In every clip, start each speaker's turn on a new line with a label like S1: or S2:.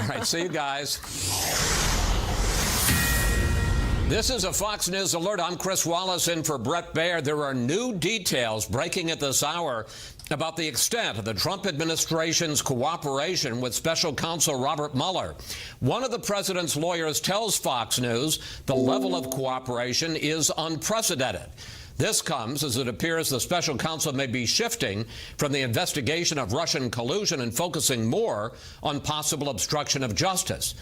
S1: right, see you guys. This is a Fox News Alert. I'm Chris Wallace in for Bret Baier. There are new details breaking at this hour about the extent of the Trump administration's cooperation with special counsel Robert Mueller. One of the president's lawyers tells Fox News the level of cooperation is unprecedented. This comes as it appears the special counsel may be shifting from the investigation of Russian collusion and focusing more on possible obstruction of justice.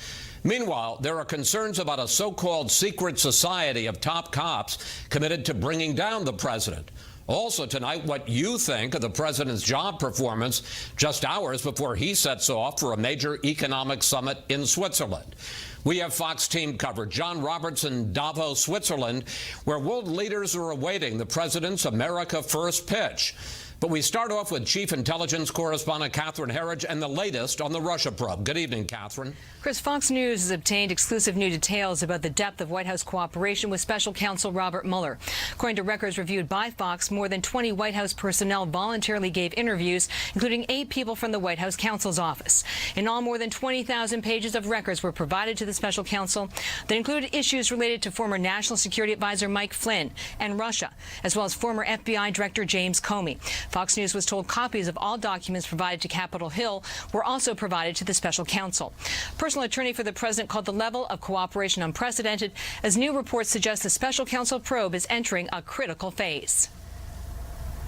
S1: Meanwhile, there are concerns about a so-called secret society of top cops committed to bringing down the president. Also tonight, what you think of the president's job performance just hours before he sets off for a major economic summit in Switzerland. We have Fox team coverage. John Roberts in Davos, Switzerland, where world leaders are awaiting the president's America First pitch. But we start off with Chief Intelligence Correspondent Catherine Herridge and the latest on the Russia probe. Good evening, Catherine.
S2: Chris, Fox News has obtained exclusive new details about the depth of White House cooperation with special counsel Robert Mueller. According to records reviewed by Fox, more than 20 White House personnel voluntarily gave interviews, including 8 people from the White House counsel's office. In all, more than 20,000 pages of records were provided to the special counsel that included issues related to former National Security Advisor Mike Flynn and Russia, as well as former FBI Director James Comey. Fox News was told copies of all documents provided to Capitol Hill were also provided to the special counsel. Personal attorney for the president called the level of cooperation unprecedented, as new reports suggest the special counsel probe is entering a critical phase.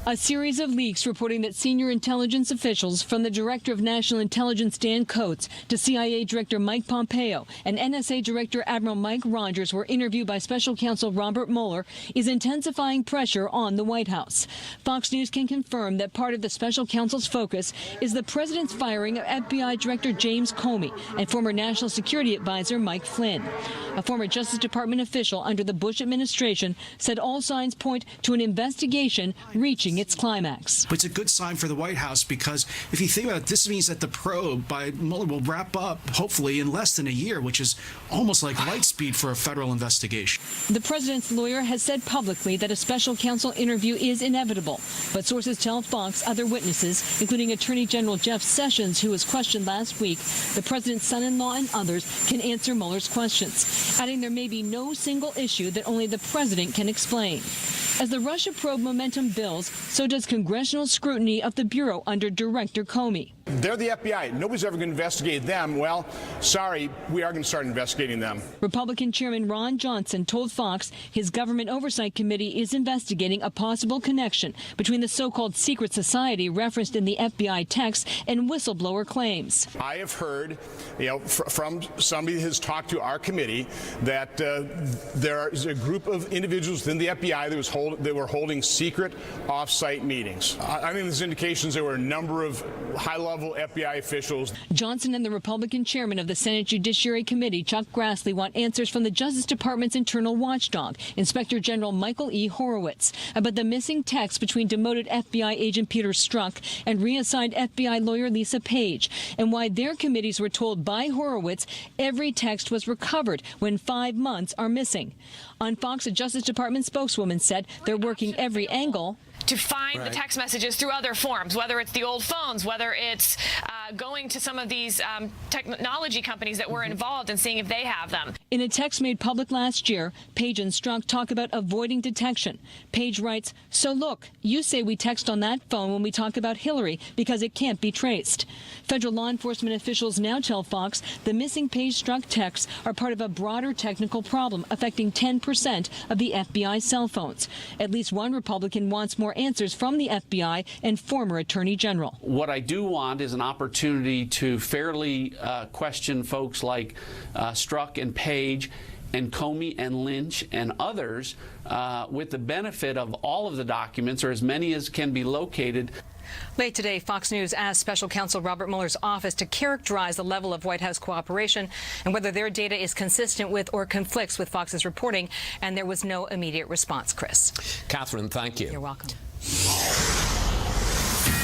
S2: A series of leaks reporting that senior intelligence officials, from the Director of National Intelligence Dan Coats to CIA Director Mike Pompeo and NSA Director Admiral Mike Rogers, were interviewed by special counsel Robert Mueller, is intensifying pressure on the White House. Fox News can confirm that part of the special counsel's focus is the president's firing of FBI Director James Comey and former National Security Advisor Mike Flynn. A former Justice Department official under the Bush administration said all signs point to an investigation reaching its climax.
S3: It's a good sign for the White House because if you think about it, this means that the probe by Mueller will wrap up hopefully in less than a year, which is almost like light speed for a federal investigation.
S2: The president's lawyer has said publicly that a special counsel interview is inevitable, but sources tell Fox other witnesses, including Attorney General Jeff Sessions, who was questioned last week, the president's son-in-law and others, can answer Mueller's questions, adding there may be no single issue that only the president can explain. As the Russia probe momentum builds, so does congressional scrutiny of the Bureau under Director Comey.
S4: They're the FBI. Nobody's ever going to investigate them. Well, sorry, we are going to start investigating them.
S2: Republican Chairman Ron Johnson told Fox his government oversight committee is investigating a possible connection between the so-called secret society referenced in the FBI text and whistleblower claims.
S4: I have heard, from somebody that has talked to our committee that there is a group of individuals within the FBI that were holding secret off-site meetings. I think there's indications there were a number of high-level FBI officials.
S2: Johnson and the Republican chairman of the Senate Judiciary Committee, Chuck Grassley, want answers from the Justice Department's internal watchdog, Inspector General Michael E. Horowitz, about the missing text between demoted FBI agent Peter Strzok and reassigned FBI lawyer Lisa Page, and why their committees were told by Horowitz every text was recovered when 5 months are missing. On Fox, a Justice Department spokeswoman said they're working every angle
S5: to find the text messages through other forms, whether it's the old phones, whether it's going to some of these technology companies that were involved and seeing if they have them.
S2: In a text made public last year, Page and Strzok talk about avoiding detection. Page writes, "So look, you say we text on that phone when we talk about Hillary because it can't be traced." Federal law enforcement officials now tell Fox the missing Page-Strzok texts are part of a broader technical problem affecting 10% of the FBI cell phones. At least one Republican wants more answers from the FBI and former Attorney General.
S6: What I do want is an opportunity to fairly question folks like Strzok and Page and Comey and Lynch and others with the benefit of all of the documents, or as many as can be located.
S2: Late today, Fox News asked Special Counsel Robert Mueller's office to characterize the level of White House cooperation and whether their data is consistent with or conflicts with Fox's reporting, and there was no immediate response, Chris.
S1: Catherine, thank you.
S2: You're welcome.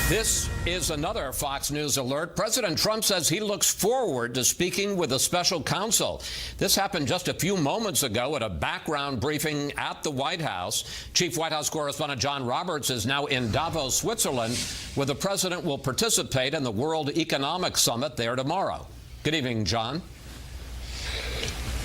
S1: This is another Fox News alert. President Trump says he looks forward to speaking with a special counsel. This happened just a few moments ago at a background briefing at the White House. Chief White House correspondent John Roberts is now in Davos, Switzerland, where the president will participate in the World Economic Summit there tomorrow. Good evening, John.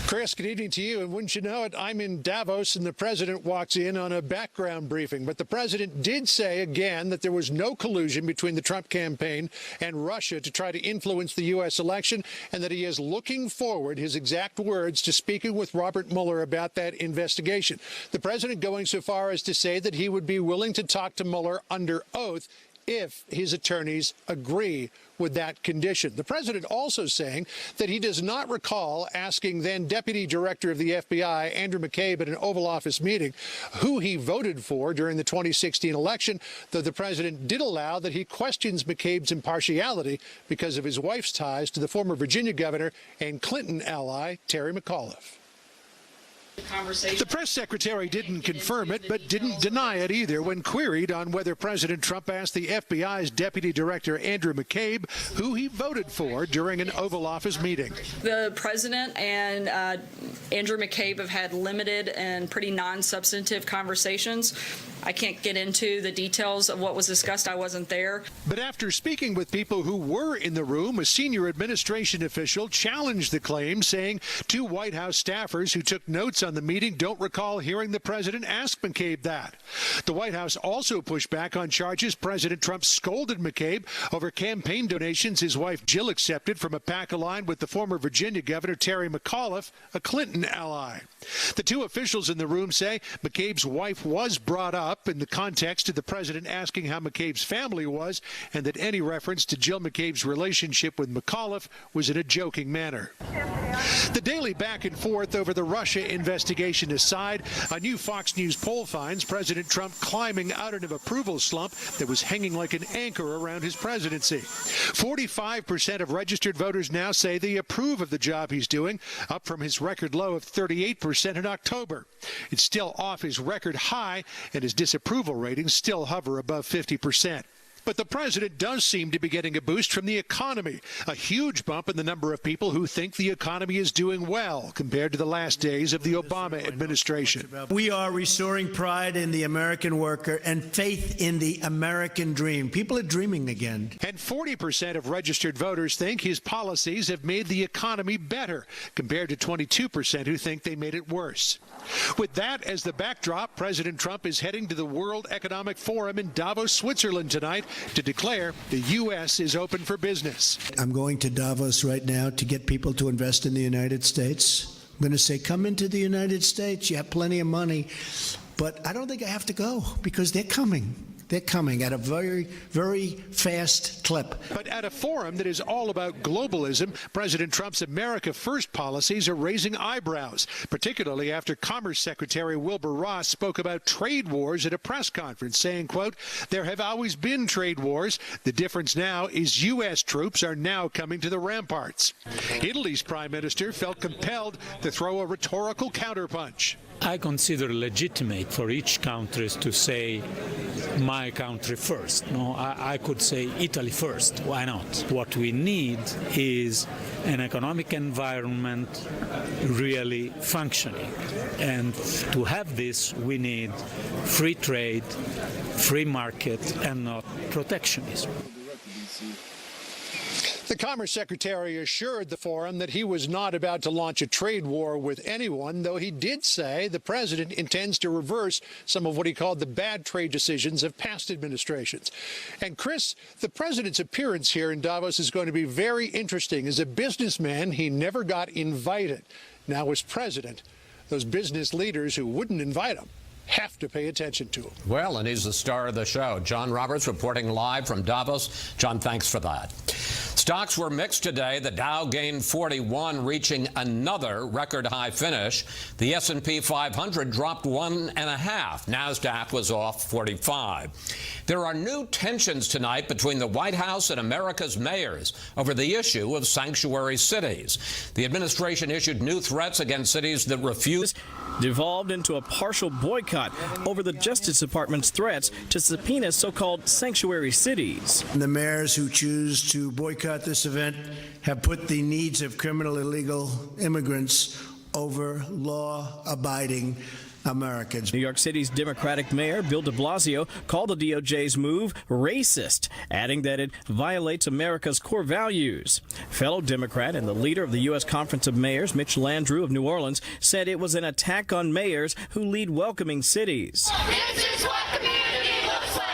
S7: Chris, good evening to you. And wouldn't you know it, I'm in Davos and the president walks in on a background briefing. But the president did say again that there was no collusion between the Trump campaign and Russia to try to influence the U.S. election, and that he is looking forward, his exact words, to speaking with Robert Mueller about that investigation. The president going so far as to say that he would be willing to talk to Mueller under oath if his attorneys agree with that condition. The president also saying that he does not recall asking then Deputy Director of the FBI, Andrew McCabe, at an Oval Office meeting who he voted for during the 2016 election, though the president did allow that he questions McCabe's impartiality because of his wife's ties to the former Virginia governor and Clinton ally, Terry McAuliffe. The press secretary didn't confirm it, but didn't deny it either when queried on whether President Trump asked the FBI's Deputy Director Andrew McCabe who he voted for during an Oval Office meeting.
S8: The president and Andrew McCabe have had limited and pretty non-substantive conversations. I can't get into the details of what was discussed. I wasn't there.
S7: But after speaking with people who were in the room, a senior administration official challenged the claim, saying two White House staffers who took notes on the meeting don't recall hearing the president ask McCabe that. The White House also pushed back on charges President Trump scolded McCabe over campaign donations his wife Jill accepted from a PAC aligned with the former Virginia governor Terry McAuliffe, a Clinton ally. The two officials in the room say McCabe's wife was brought up in the context of the president asking how McCabe's family was, and that any reference to Jill McCabe's relationship with McAuliffe was in a joking manner. The daily back and forth over the Russia investigation aside, a new Fox News poll finds President Trump climbing out of an approval slump that was hanging like an anchor around his presidency. 45% of registered voters now say they approve of the job he's doing, up from his record low of 38% in October. It's still off his record high, and his disapproval ratings still hover above 50%. But the president does seem to be getting a boost from the economy, a huge bump in the number of people who think the economy is doing well compared to the last days of the Obama administration.
S9: We are restoring pride in the American worker and faith in the American dream. People are dreaming again.
S7: And 40% of registered voters think his policies have made the economy better, compared to 22% who think they made it worse. With that as the backdrop, President Trump is heading to the World Economic Forum in Davos, Switzerland tonight to declare the U.S. is open for business.
S9: I'm going to Davos right now to get people to invest in the United States. I'm going to say, come into the United States. You have plenty of money. But I don't think I have to go because they're coming. They're coming at a very, very fast clip.
S7: But at a forum that is all about globalism, President Trump's America First policies are raising eyebrows, particularly after Commerce Secretary Wilbur Ross spoke about trade wars at a press conference, saying, quote, "There have always been trade wars. The difference now is U.S. troops are now coming to the ramparts." Italy's prime minister felt compelled to throw a rhetorical counterpunch.
S10: I consider legitimate for each country to say my country first. No, I could say Italy first. Why not? What we need is an economic environment really functioning. And to have this, we need free trade, free market, and not protectionism.
S7: The Commerce Secretary assured the forum that he was not about to launch a trade war with anyone, though he did say the president intends to reverse some of what he called the bad trade decisions of past administrations. And Chris, the president's appearance here in Davos is going to be very interesting. As a businessman, he never got invited. Now as president, those business leaders who wouldn't invite him have to pay attention to him.
S1: Well, and he's the star of the show. John Roberts reporting live from Davos. John, thanks for that. Stocks were mixed today. The Dow gained 41, reaching another record high finish. The S&P 500 dropped 1.5. NASDAQ was off 45. There are new tensions tonight between the White House and America's mayors over the issue of sanctuary cities. The administration issued new threats against cities that refuse.
S11: Devolved into a partial boycott over the Justice Department's threats to subpoena so-called sanctuary cities.
S9: The mayors who choose to boycott this event have put the needs of criminal illegal immigrants over law-abiding Americans.
S11: New York City's Democratic Mayor Bill de Blasio called the DOJ's move racist, adding that it violates America's core values. Fellow Democrat and the leader of the U.S. Conference of Mayors, Mitch Landrieu of New Orleans, said it was an attack on mayors who lead welcoming cities.
S12: This is what community looks like.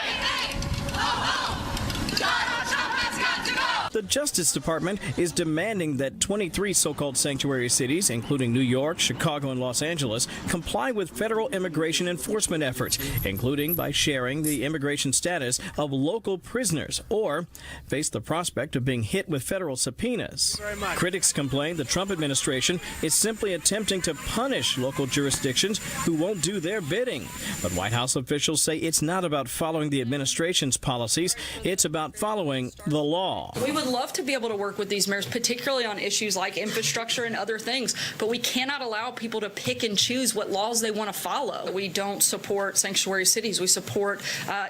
S11: The Justice Department is demanding that 23 so-called sanctuary cities, including New York, Chicago, and Los Angeles, comply with federal immigration enforcement efforts, including by sharing the immigration status of local prisoners or face the prospect of being hit with federal subpoenas. Critics complain the Trump administration is simply attempting to punish local jurisdictions who won't do their bidding. But White House officials say it's not about following the administration's policies, it's about following the law.
S8: We would love to be able to work with these mayors, particularly on issues like infrastructure and other things, but we cannot allow people to pick and choose what laws they want to follow. We don't support sanctuary cities. We support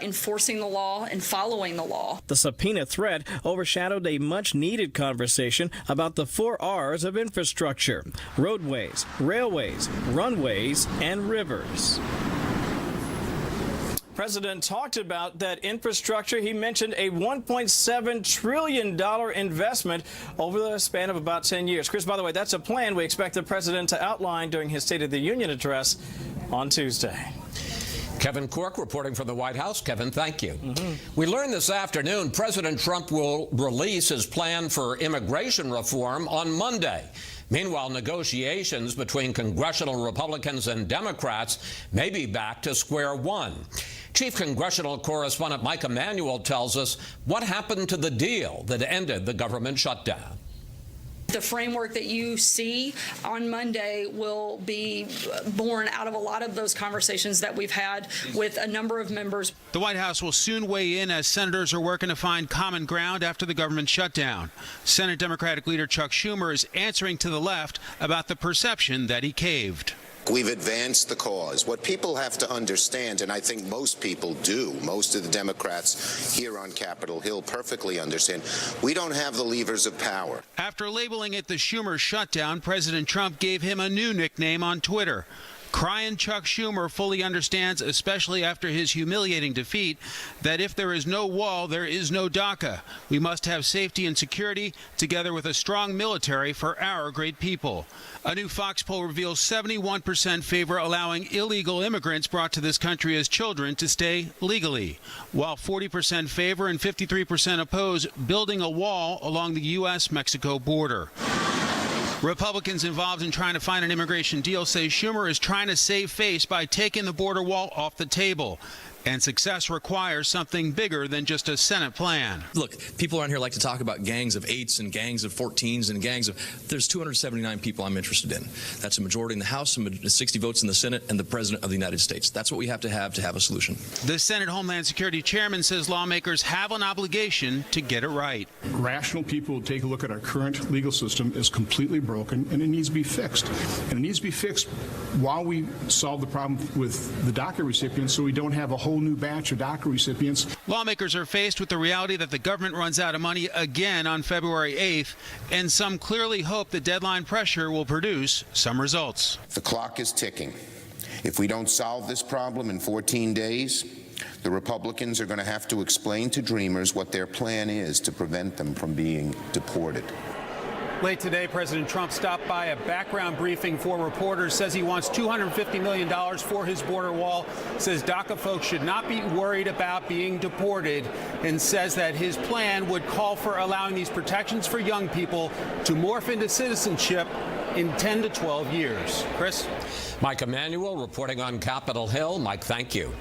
S8: enforcing the law and following the law.
S11: The subpoena threat overshadowed a much-needed conversation about the 4 R's of infrastructure: roadways, railways, runways, and rivers. President talked about that infrastructure. He mentioned a $1.7 trillion investment over the span of about 10 years. Chris, by the way, that's a plan we expect the president to outline during his State of the Union address on Tuesday.
S1: Kevin Corke reporting from the White House. Kevin, thank you. We learned this afternoon President Trump will release his plan for immigration reform on Monday. Meanwhile, negotiations between congressional Republicans and Democrats may be back to square one. Chief Congressional Correspondent Mike Emanuel tells us what happened to the deal that ended the government shutdown.
S8: The framework that you see on Monday will be born out of a lot of those conversations that we've had with a number of members.
S13: The White House will soon weigh in as senators are working to find common ground after the government shutdown. Senate Democratic leader Chuck Schumer is answering to the left about the perception that he caved.
S14: We've advanced the cause. What people have to understand, and I think most people do, most of the Democrats here on Capitol Hill perfectly understand, we don't have the levers of power.
S13: After labeling it the Schumer shutdown, President Trump gave him a new nickname on Twitter. Crying Chuck Schumer fully understands, especially after his humiliating defeat, that if there is no wall, there is no DACA. We must have safety and security, together with a strong military for our great people. A new Fox poll reveals 71% favor allowing illegal immigrants brought to this country as children to stay legally, while 40% favor and 53% oppose building a wall along the U.S.-Mexico border. Republicans involved in trying to find an immigration deal say Schumer is trying to save face by taking the border wall off the table. And success requires something bigger than just a Senate plan.
S15: Look, people around here like to talk about gangs of 8s and gangs of 14s and gangs of... There's 279 people I'm interested in. That's a majority in the House, 60 votes in the Senate, and the President of the United States. That's what we have to have a solution.
S13: The Senate Homeland Security Chairman says lawmakers have an obligation to get it right.
S16: Rational people will take a look at our current legal system as completely broken, and it needs to be fixed. And it needs to be fixed while we solve the problem with the DACA recipients so we don't have a whole new batch of DACA recipients.
S13: Lawmakers are faced with the reality that the government runs out of money again on February 8th, and some clearly hope the deadline pressure will produce some results.
S14: The clock is ticking. If we don't solve this problem in 14 days, the Republicans are going to have to explain to Dreamers what their plan is to prevent them from being deported.
S17: Late today, President Trump stopped by a background briefing for reporters, says he wants $250 million for his border wall, says DACA folks should not be worried about being deported, and says that his plan would call for allowing these protections for young people to morph into citizenship in 10 to 12 years. Chris?
S1: Mike Emanuel reporting on Capitol Hill. Mike, thank you.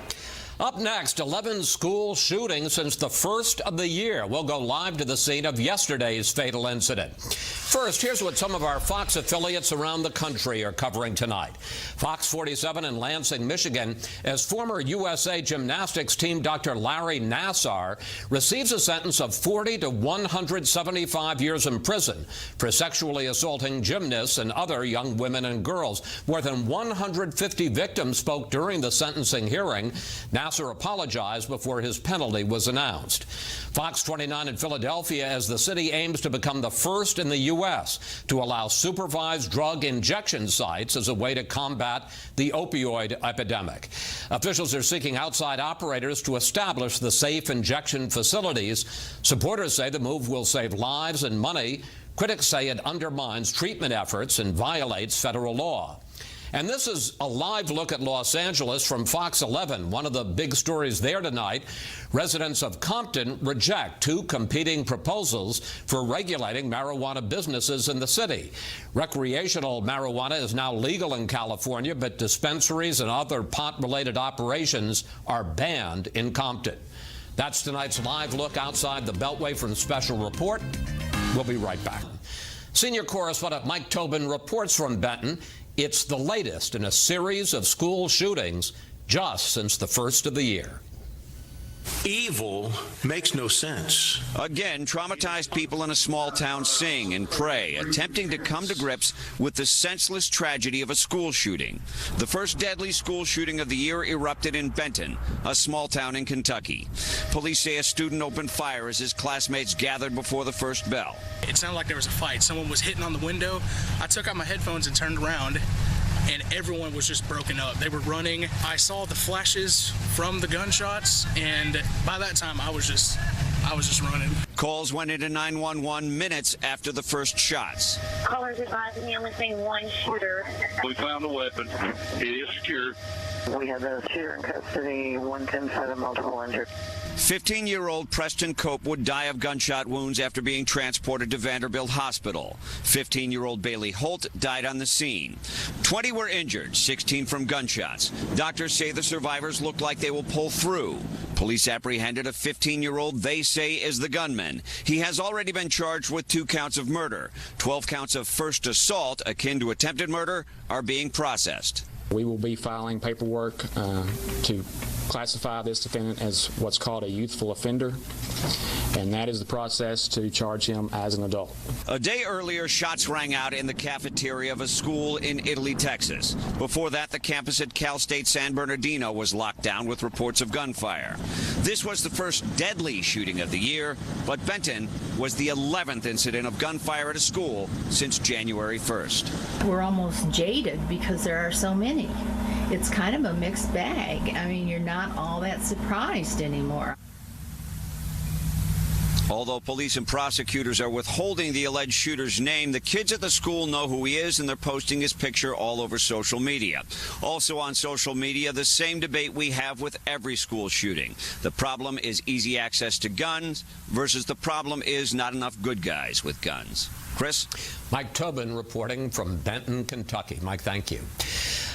S1: Up next, 11 school shootings since the first of the year. We'll go live to the scene of yesterday's fatal incident. First, here's what some of our Fox affiliates around the country are covering tonight. Fox 47 in Lansing, Michigan, as former USA gymnastics team Dr. Larry Nassar receives a sentence of 40 to 175 years in prison for sexually assaulting gymnasts and other young women and girls. More than 150 victims spoke during the sentencing hearing. Nassar apologized before his penalty was announced. Fox 29 in Philadelphia, as the city aims to become the first in the U.S. U.S. to allow supervised drug injection sites as a way to combat the opioid epidemic. Officials are seeking outside operators to establish the safe injection facilities. Supporters say the move will save lives and money. Critics say it undermines treatment efforts and violates federal law. And this is a live look at Los Angeles from Fox 11. One of the big stories there tonight, residents of Compton reject two competing proposals for regulating marijuana businesses in the city. Recreational marijuana is now legal in California, but dispensaries and other pot-related operations are banned in Compton. That's tonight's live look outside the Beltway from Special Report. We'll be right back. Senior correspondent Mike Tobin reports from Benton. It's the latest in a series of school shootings just since the first of the year.
S18: Evil makes no sense. Again, traumatized people in a small town sing and pray, attempting to come to grips with the senseless tragedy of a school shooting. The first deadly school shooting of the year erupted in Benton, a small town in Kentucky. Police say a student opened fire as his classmates gathered before the first bell.
S19: It sounded like there was a fight. Someone was hitting on the window. I took out my headphones and turned around, and everyone was just broken up. They were running. I saw the flashes from the gunshots, and by that time I was just running.
S18: Calls went into 911 minutes after the first shots.
S20: Callers advising me only seeing one shooter.
S21: We found a weapon. It is secure.
S20: We have a shooter in custody, 110 multiple injured.
S18: 15-year-old Preston Copewood died of gunshot wounds after being transported to Vanderbilt Hospital. 15-year-old Bailey Holt died on the scene. 20 were injured, 16 from gunshots. Doctors say the survivors look like they will pull through. Police apprehended a 15-year-old they say is the gunman. He has already been charged with 2 counts of murder. 12 counts of first assault, akin to attempted murder, are being processed.
S22: We will be filing paperwork to classify this defendant as what's called a youthful offender, and that is the process to charge him as an adult.
S18: A day earlier, shots rang out in the cafeteria of a school in Italy, Texas. Before that, the campus at Cal State San Bernardino was locked down with reports of gunfire. This was the first deadly shooting of the year, but Benton was the 11th incident of gunfire at a school since January 1st.
S23: We're almost jaded because there are so many. It's kind of a mixed bag. I mean, you're not all that surprised anymore.
S18: Although police and prosecutors are withholding the alleged shooter's name, the kids at the school know who he is, and they're posting his picture all over social media. Also on social media, the same debate we have with every school shooting. The problem is easy access to guns versus the problem is not enough good guys with guns. Chris?
S1: Mike Tobin reporting from Benton, Kentucky. Mike, thank you.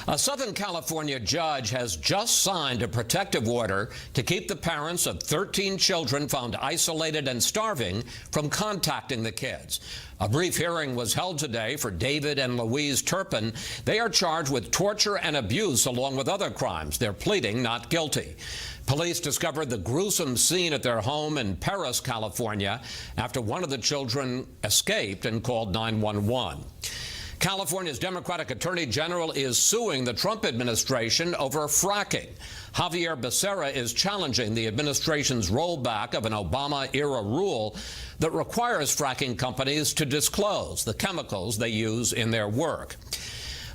S1: A Southern California judge has just signed a protective order to keep the parents of 13 children found isolated and starving from contacting the kids. A brief hearing was held today for David and Louise Turpin. They are charged with torture and abuse along with other crimes. They're pleading not guilty. Police discovered the gruesome scene at their home in Paris, California, after one of the children escaped and called 911. California's Democratic Attorney General is suing the Trump administration over fracking. Javier Becerra is challenging the administration's rollback of an Obama-era rule that requires fracking companies to disclose the chemicals they use in their work.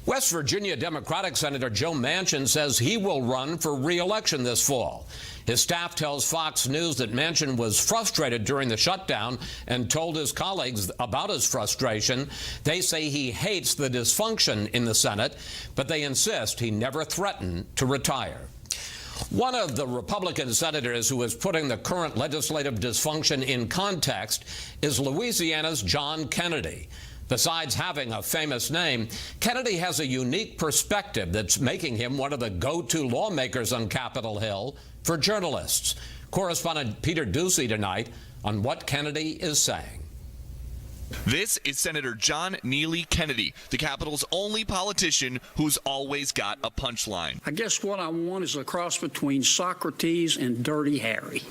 S1: West Virginia Democratic Senator Joe Manchin says he will run for re-election this fall. His staff tells Fox News that Manchin was frustrated during the shutdown and told his colleagues about his frustration. They say he hates the dysfunction in the Senate, but they insist he never threatened to retire. One of the Republican senators who is putting the current legislative dysfunction in context is Louisiana's John Kennedy. Besides having a famous name, Kennedy has a unique perspective that's making him one of the go-to lawmakers on Capitol Hill for journalists. Correspondent Peter Ducey tonight on what Kennedy is saying.
S24: This is Senator John Neely Kennedy, the Capitol's only politician who's always got a punchline.
S25: I guess what I want is a cross between Socrates and Dirty Harry.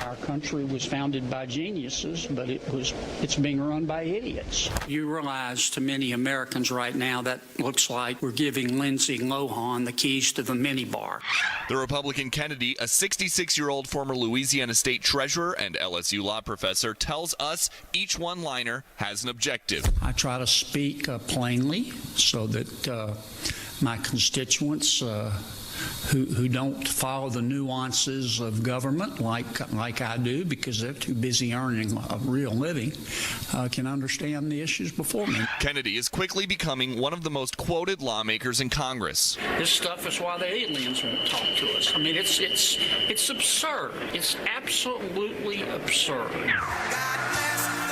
S25: Our country was founded by geniuses, but it's being run by idiots. You realize to many Americans right now that looks like we're giving Lindsay Lohan the keys to the minibar.
S24: The Republican Kennedy, a 66-year-old former Louisiana state treasurer and LSU law professor, tells us each one-liner Baier has an objective.
S25: I try to speak plainly so that my constituents who don't follow the nuances of government like I do because they're too busy earning a real living can understand the issues before me.
S24: Kennedy is quickly becoming one of the most quoted lawmakers in Congress.
S25: This stuff is why the aliens won't talk to us. I mean, it's absurd. It's absolutely absurd.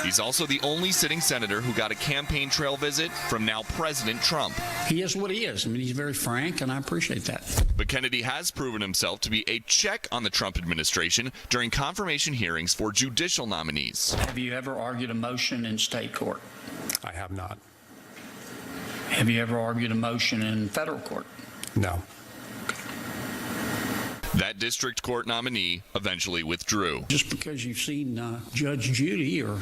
S24: He's also the only sitting senator who got a campaign trail visit from now President Trump.
S25: He is what he is. I mean, he's very frank, and I appreciate that.
S24: But Kennedy has proven himself to be a check on the Trump administration during confirmation hearings for judicial nominees.
S25: Have you ever argued a motion in state court?
S2: I have not.
S25: Have you ever argued a motion in federal court?
S2: No.
S24: That district court nominee eventually withdrew.
S25: Just because you've seen Judge Judy or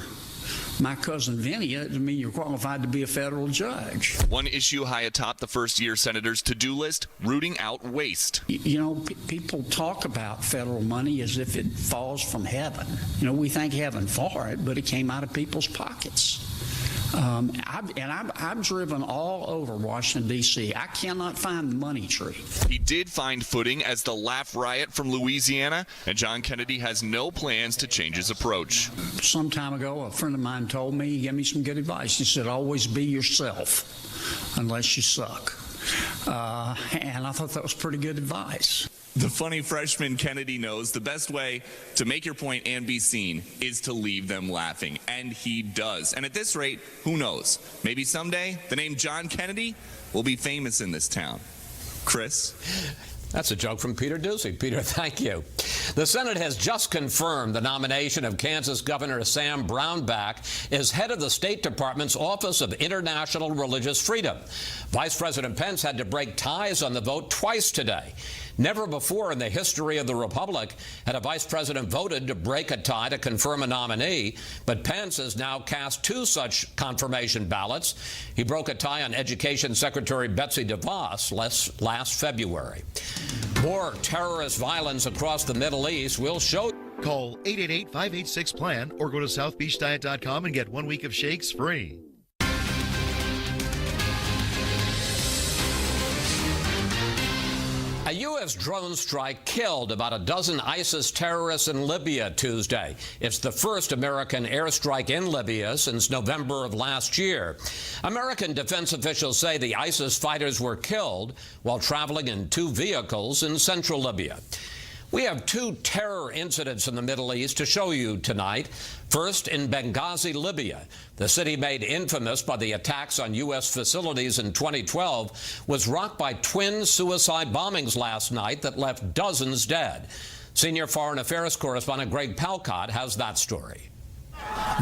S25: my cousin Vinny doesn't mean you're qualified to be a federal judge.
S24: One issue high atop the first-year senator's to-do list, rooting out waste.
S25: You know, people talk about federal money as if it falls from heaven. You know, we thank heaven for it, but it came out of people's pockets. I've driven all over Washington, D.C. I cannot find the money tree.
S24: He did find footing as the laugh riot from Louisiana, and John Kennedy has no plans to change his approach.
S25: Some time ago, a friend of mine told me, he gave me some good advice. He said, always be yourself unless you suck. And I thought that was pretty good advice.
S24: The funny freshman Kennedy knows the best way to make your point and be seen is to leave them laughing, and he does. And at this rate, who knows? Maybe someday the name John Kennedy will be famous in this town. Chris?
S1: That's a joke from Peter Ducey. Peter, thank you. The Senate has just confirmed the nomination of Kansas Governor Sam Brownback as head of the State Department's Office of International Religious Freedom. Vice President Pence had to break ties on the vote twice today. Never before in the history of the Republic had a vice president voted to break a tie to confirm a nominee, but Pence has now cast two such confirmation ballots. He broke a tie on Education Secretary Betsy DeVos last February. More terrorist violence across the Middle East will show.
S3: Call 888-586-PLAN or go to southbeachdiet.com and get 1 week of shakes free.
S1: A U.S. drone strike killed about a dozen ISIS terrorists in Libya Tuesday. It's the first American airstrike in Libya since November of last year. American defense officials say the ISIS fighters were killed while traveling in two vehicles in central Libya. We have two terror incidents in the Middle East to show you tonight. First, in Benghazi, Libya. The city made infamous by the attacks on U.S. facilities in 2012 was rocked by twin suicide bombings last night that left dozens dead. Senior Foreign Affairs correspondent Greg Palcott has that story.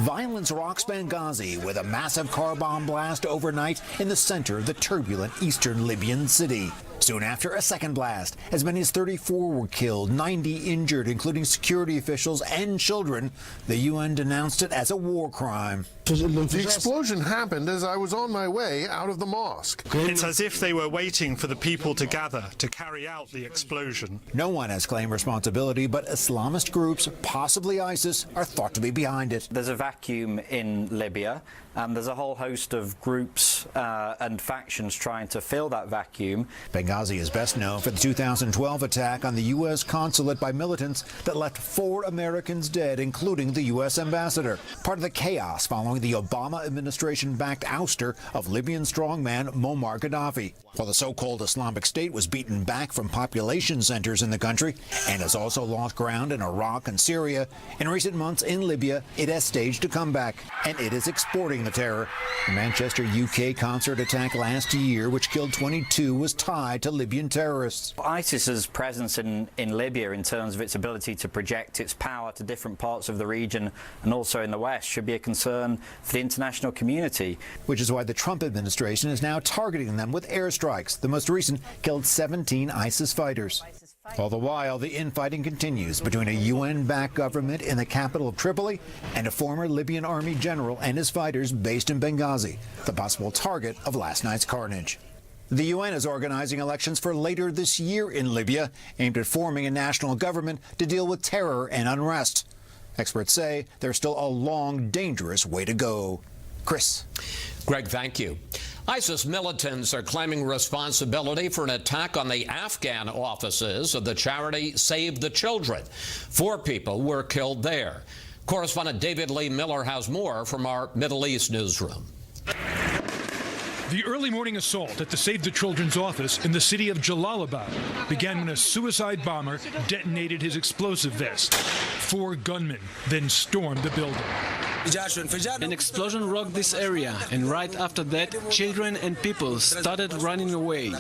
S4: Violence rocks Benghazi with a massive car bomb blast overnight in the center of the turbulent eastern Libyan city. Soon after, a second blast. As many as 34 were killed, 90 injured, including security officials and children. The UN denounced it as a war crime.
S5: The explosion happened as I was on my way out of the mosque.
S6: It's as if they were waiting for the people to gather to carry out the explosion.
S4: No one has claimed responsibility, but Islamist groups, possibly ISIS, are thought to be behind it.
S26: There's a vacuum in Libya. There's a whole host of groups and factions trying to fill that vacuum.
S4: Benghazi is best known for the 2012 attack on the U.S. consulate by militants that left 4 Americans dead, including the U.S. ambassador. Part of the chaos following the Obama administration-backed ouster of Libyan strongman Muammar Gaddafi. While the so-called Islamic State was beaten back from population centers in the country and has also lost ground in Iraq and Syria, in recent months in Libya, it has staged a comeback, and it is exporting the terror. The Manchester, UK concert attack last year, which killed 22, was tied to Libyan terrorists.
S26: ISIS's presence in Libya, in terms of its ability to project its power to different parts of the region and also in the West, should be a concern for the international community.
S4: Which is why the Trump administration is now targeting them with airstrikes. The most recent killed 17 ISIS fighters. All the while, the infighting continues between a UN-backed government in the capital of Tripoli and a former Libyan army general and his fighters based in Benghazi, the possible target of last night's carnage. The UN is organizing elections for later this year in Libya, aimed at forming a national government to deal with terror and unrest. Experts say there's still a long, dangerous way to go. Chris.
S1: Greg, thank you. ISIS militants are claiming responsibility for an attack on the Afghan offices of the charity Save the Children. 4 people were killed there. Correspondent David Lee Miller has more from our Middle East newsroom.
S2: The early morning assault at the Save the Children's office in the city of Jalalabad began when a suicide bomber detonated his explosive vest. 4 gunmen then stormed the building.
S7: An explosion rocked this area, and right after that, children and people started running away.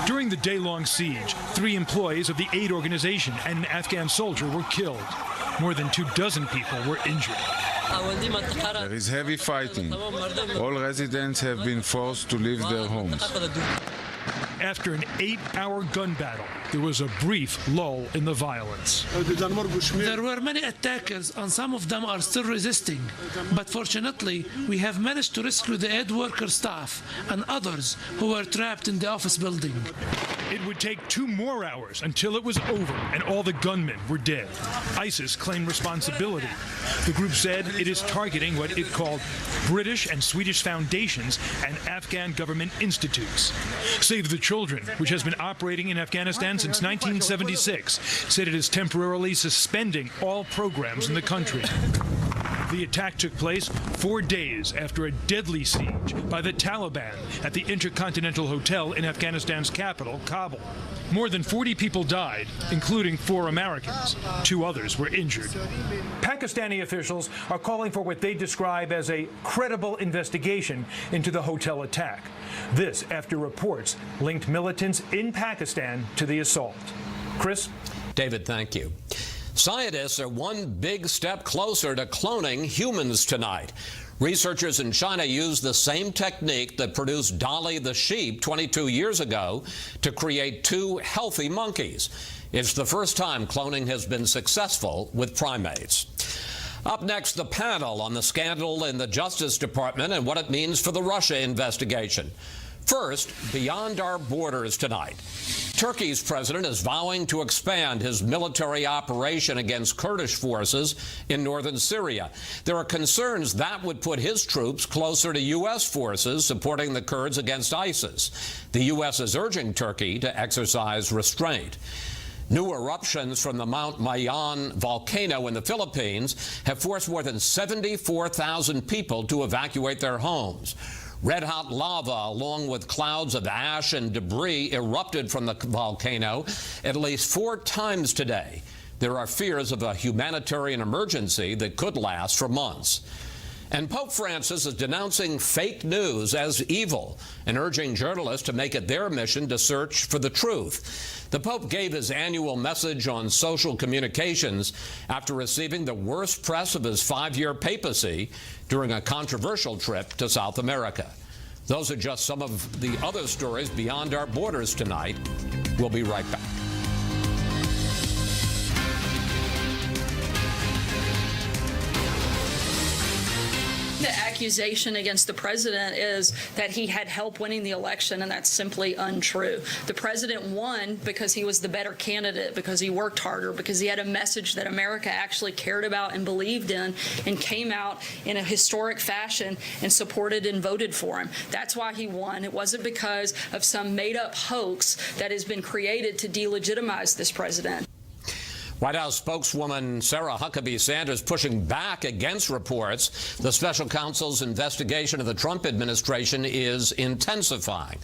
S2: During the day-long siege, 3 employees of the aid organization and an Afghan soldier were killed. More than 24 people were injured.
S9: There is heavy fighting. All residents have been forced to leave their homes.
S2: After an 8-hour gun battle, there was a brief lull in the violence.
S10: There were many attackers, and some of them are still resisting. But fortunately, we have managed to rescue the aid worker staff and others who were trapped in the office building.
S2: It would take 2 more hours until it was over and all the gunmen were dead. ISIS claimed responsibility. The group said it is targeting what it called British and Swedish foundations and Afghan government institutes. Save the Children, which has been operating in Afghanistan since 1976, said it is temporarily suspending all programs in the country. The attack took place 4 days after a deadly siege by the Taliban at the Intercontinental Hotel in Afghanistan's capital, Kabul. More than 40 people died, including 4 Americans. 2 others were injured. Pakistani officials are calling for what they describe as a credible investigation into the hotel attack. This after reports linked militants in Pakistan to the assault. Chris?
S1: David, thank you. Scientists are one big step closer to cloning humans tonight. Researchers in China used the same technique that produced Dolly the sheep 22 years ago to create 2 healthy monkeys. It's the first time cloning has been successful with primates. Up next, the panel on the scandal in the Justice Department and what it means for the Russia investigation. First, beyond our borders tonight. Turkey's president is vowing to expand his military operation against Kurdish forces in northern Syria. There are concerns that would put his troops closer to U.S. forces supporting the Kurds against ISIS. The U.S. is urging Turkey to exercise restraint. New eruptions from the Mount Mayon volcano in the Philippines have forced more than 74,000 people to evacuate their homes. Red-hot lava, along with clouds of ash and debris, erupted from the volcano at least 4 times today. There are fears of a humanitarian emergency that could last for months. And Pope Francis is denouncing fake news as evil and urging journalists to make it their mission to search for the truth. The Pope gave his annual message on social communications after receiving the worst press of his 5-year papacy during a controversial trip to South America. Those are just some of the other stories beyond our borders tonight. We'll be right back.
S8: The accusation against the president is that he had help winning the election, and that's simply untrue. The president won because he was the better candidate, because he worked harder, because he had a message that America actually cared about and believed in, and came out in a historic fashion and supported and voted for him. That's why he won. It wasn't because of some made-up hoax that has been created to delegitimize this president.
S1: White House spokeswoman Sarah Huckabee Sanders pushing back against reports the special counsel's investigation of the Trump administration is intensifying.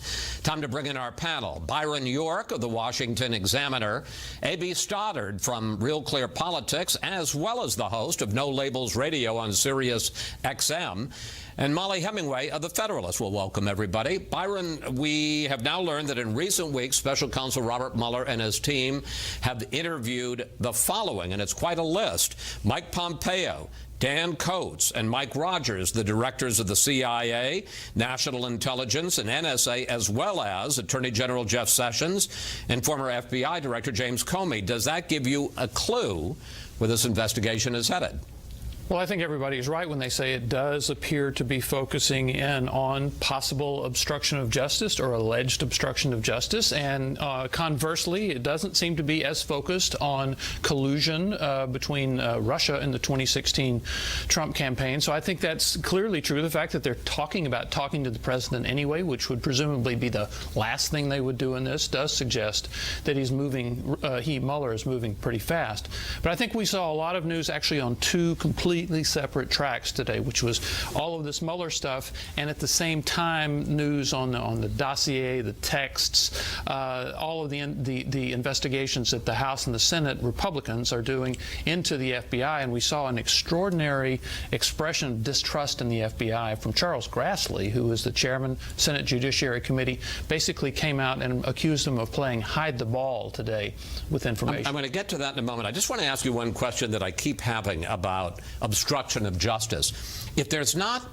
S1: Time to bring in our panel. Byron York of the Washington Examiner, A.B. Stoddard from Real Clear Politics, as well as the host of No Labels Radio on Sirius XM, and Molly Hemingway of The Federalist. Will welcome everybody. Byron, we have now learned that in recent weeks, Special Counsel Robert Mueller and his team have interviewed the following, and it's quite a list: Mike Pompeo, Dan Coates, and Mike Rogers, the directors of the CIA, National Intelligence, and NSA, as well as Attorney General Jeff Sessions and former FBI Director James Comey. Does that give you a clue where this investigation is headed?
S11: Well, I think everybody is right when they say it does appear to be focusing in on possible obstruction of justice or alleged obstruction of justice. And conversely, it doesn't seem to be as focused on collusion between Russia and the 2016 Trump campaign. So I think that's clearly true. The fact that they're talking about talking to the president anyway, which would presumably be the last thing they would do in this, does suggest that he's moving, Mueller is moving pretty fast. But I think we saw a lot of news actually on two completely separate tracks today, which was all of this Mueller stuff, and at the same time news on the dossier, the texts, all of the investigations that the House and the Senate Republicans are doing into the FBI. And we saw an extraordinary expression of distrust in the FBI from Charles Grassley, who is the chairman, Senate Judiciary Committee, basically came out and accused them of playing hide the ball today with information.
S1: I'm going to get to that in a moment. I just want to ask you one question that I keep having about obstruction of justice. If there's not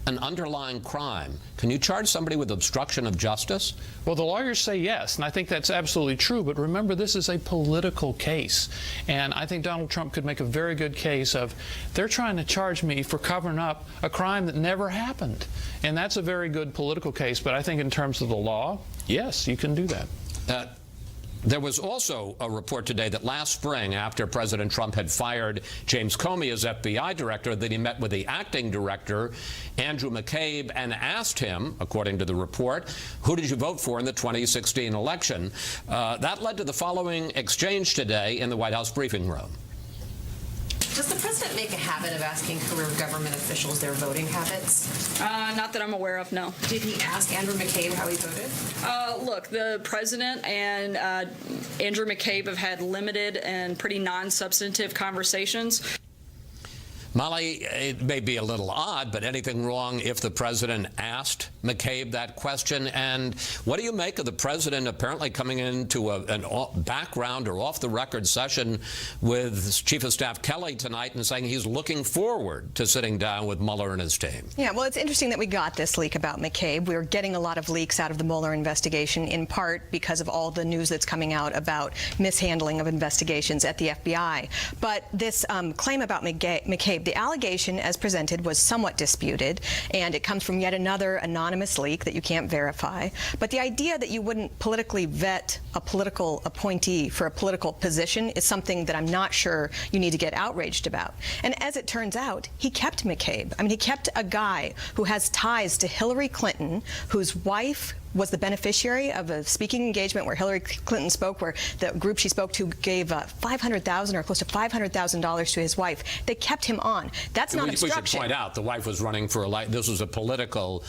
S1: an underlying crime, can you charge somebody with obstruction of justice?
S11: Well, the lawyers say yes, and I think that's absolutely true. But remember, this is a political case. And I think Donald Trump could make a very good case of, they're trying to charge me for covering up a crime that never happened. And that's a very good political case. But I think in terms of the law, yes, you can do that.
S1: There was also a report today that last spring, after President Trump had fired James Comey as FBI director, that he met with the acting director, Andrew McCabe, and asked him, according to the report, who did you vote for in the 2016 election? That led to the following exchange today in the White House briefing room.
S12: Does the president make a habit of asking career government officials their voting habits?
S8: Not that I'm aware of, no.
S12: Did he ask Andrew McCabe how he voted?
S8: Look, the president and Andrew McCabe have had limited and pretty non-substantive conversations.
S1: Molly, it may be a little odd, but anything wrong if the president asked McCabe that question? And what do you make of the president apparently coming into a background or off-the-record session with Chief of Staff Kelly tonight and saying he's looking forward to sitting down with Mueller and his team?
S13: Yeah, well, it's interesting that we got this leak about McCabe. We're getting a lot of leaks out of the Mueller investigation, in part because of all the news that's coming out about mishandling of investigations at the FBI. But this claim about McCabe, the allegation as presented was somewhat disputed, and it comes from yet another anonymous leak that you can't verify. But the idea that you wouldn't politically vet a political appointee for a political position is something that I'm not sure you need to get outraged about. And as it turns out, he kept McCabe. I mean, he kept a guy who has ties to Hillary Clinton, whose wife was the beneficiary of a speaking engagement where Hillary Clinton spoke, where the group she spoke to gave $500,000 or close to $500,000 to his wife. They kept him on. That's not obstruction.
S1: We should point out the wife was running for this was a political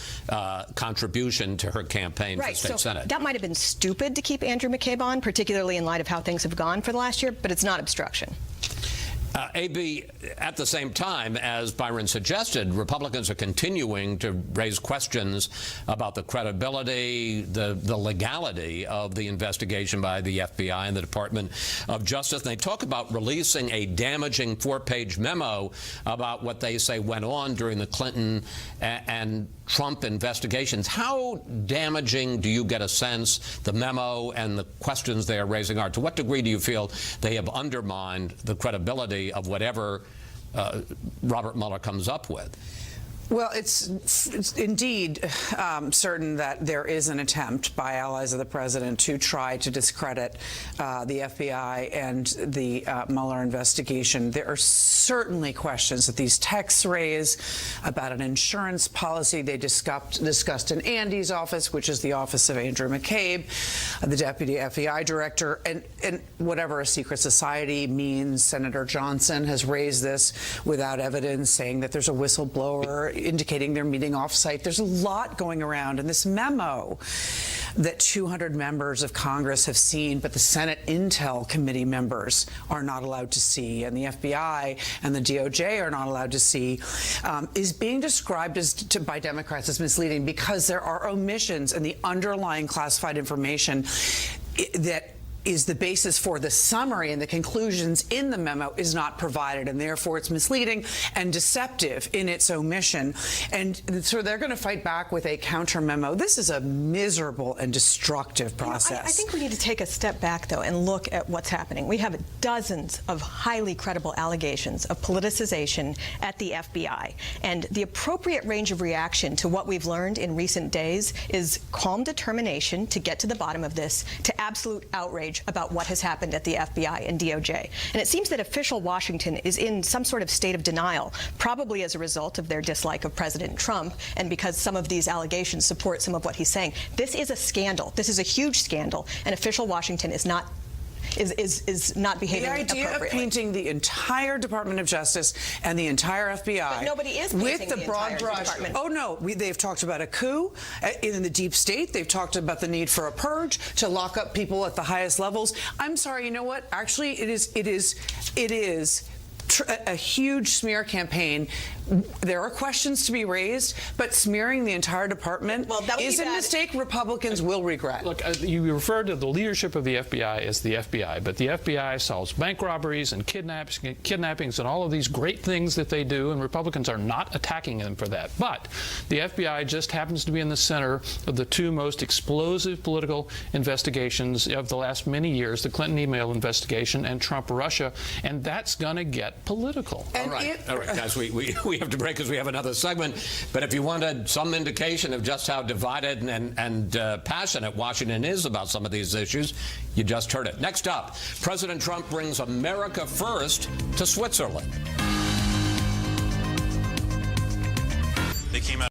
S1: contribution to her campaign for state senate.
S13: That might have been stupid to keep Andrew McCabe on, particularly in light of how things have gone for the last year, but it's not obstruction.
S1: A.B., at the same time, as Byron suggested, Republicans are continuing to raise questions about the credibility, the legality of the investigation by the FBI and the Department of Justice. And they talk about releasing a damaging 4-page memo about what they say went on during the Clinton and Trump investigations. How damaging do you get a sense the memo and the questions they are raising are? To what degree do you feel they have undermined the credibility of whatever Robert Mueller comes up with?
S14: Well, it's indeed certain that there is an attempt by allies of the president to try to discredit the FBI and the Mueller investigation. There are certainly questions that these texts raise about an insurance policy they discussed in Andy's office, which is the office of Andrew McCabe, the deputy FBI director, and whatever a secret society means. Senator Johnson has raised this without evidence, saying that there's a whistleblower indicating they're meeting off-site. There's a lot going around, and this memo that 200 members of Congress have seen, but the Senate Intel Committee members are not allowed to see, and the FBI and the DOJ are not allowed to see, is being described by Democrats as misleading because there are omissions in the underlying classified information that is the basis for the summary and the conclusions in the memo is not provided, and therefore it's misleading and deceptive in its omission. And so they're going to fight back with a counter memo. This is a miserable and destructive process.
S13: I think we need to take a step back, though, and look at what's happening. We have dozens of highly credible allegations of politicization at the FBI, and the appropriate range of reaction to what we've learned in recent days is calm determination to get to the bottom of this, to absolute outrage about what has happened at the FBI and DOJ. And it seems that official Washington is in some sort of state of denial, probably as a result of their dislike of President Trump and because some of these allegations support some of what he's saying. This is a scandal. This is a huge scandal, and official Washington is not behaving appropriately.
S14: The idea of painting the entire Department of Justice and the entire FBI
S13: but nobody is
S14: with the broad brush. Oh no, they've talked about a coup in the deep state. They've talked about the need for a purge to lock up people at the highest levels. I'm sorry, you know what? Actually, it is a huge smear campaign. There are questions to be raised, but smearing the entire department is a mistake Republicans will regret.
S11: Look, you refer to the leadership of the FBI as the FBI, but the FBI solves bank robberies and kidnappings and all of these great things that they do, and Republicans are not attacking them for that. But the FBI just happens to be in the center of the two most explosive political investigations of the last many years, the Clinton email investigation and Trump-Russia, and that's going to get political.
S1: All right, guys, we have to break because we have another segment. But if you wanted some indication of just how divided and passionate Washington is about some of these issues, you just heard it. Next up, President Trump brings America First to Switzerland.
S15: They came out